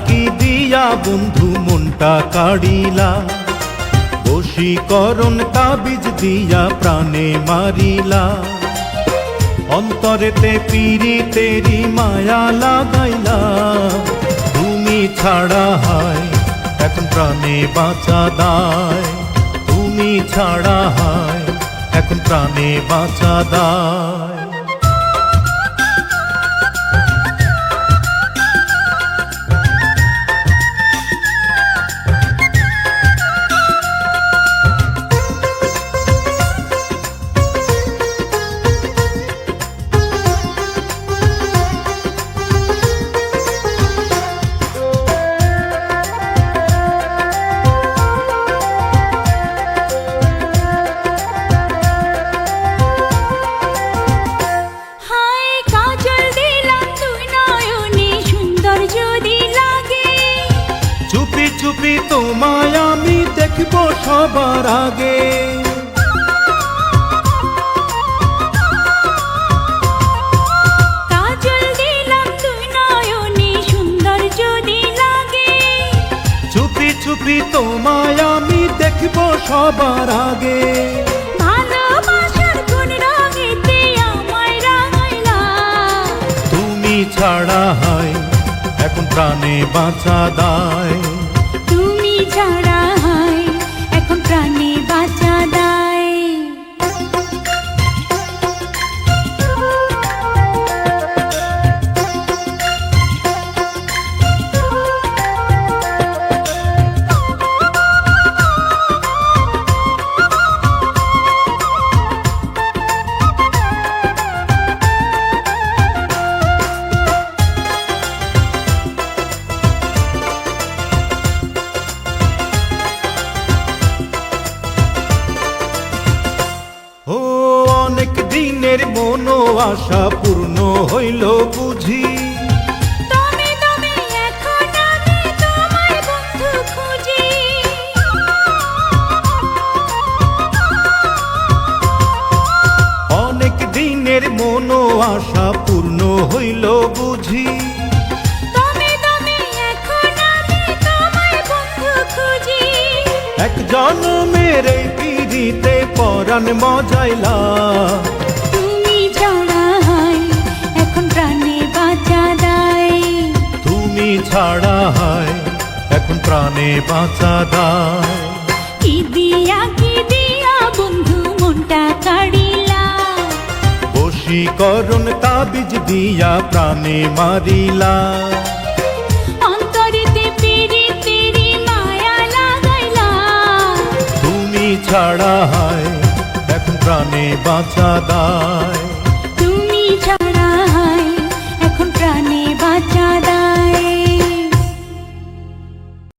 কি দিয়া বন্ধু মনটা কাড়িলা, বশীকরণ তাবিজ দিয়া প্রাণে মারিলা। অন্তরেতে পীড়িতেরি মায়া লাগাইলা, তুমি ছাড়া হায় এখন প্রাণে বাঁচা দায়। তুমি ছাড়া হায় এখন প্রাণে বাঁচা দায়। চুপি চুপি তোমায় আমি দেখব সবার আগে। কাজল দিলাম তুই নয়নে সুন্দর যদি লাগে। চুপি চুপি তোমায় আমি দেখব সবার আগে। ভালোবাসার কোন রঙেতে আমায় রাঙাইলা, তুমি ছাড়া হয় এখন প্রাণে বাঁচা দায়। তুমি ছাড়া হয় এখন প্রাণে বাঁচা দায়। অনেক দিনের মন আশা পূর্ণ হইল বুঝি। দমে দমে এখন আমি তোমায় বন্ধু খুঁজি। অনেক দিনের মন আশা পূর্ণ হইল বুঝি। দমে দমে এখন আমি তোমায় বন্ধু খুঁজি। এক জনমের এই পিড়িতে পরাণ মজাইলা, তুমি ছাড়া হয় এখন প্রাণে বাঁচা দায়। তুমি ছাড়া হয় এখন প্রাণে বাঁচা দায়। কি দিয়া বন্ধু মনটা কাড়িলা, বশীকরণ তাবিজ দিয়া প্রাণে মারিলা। অন্তরেতে পীড়িতেরি মায়া লাগাইলা, তুমি ছাড়া হয় এখন প্রাণে বাঁচা দায়।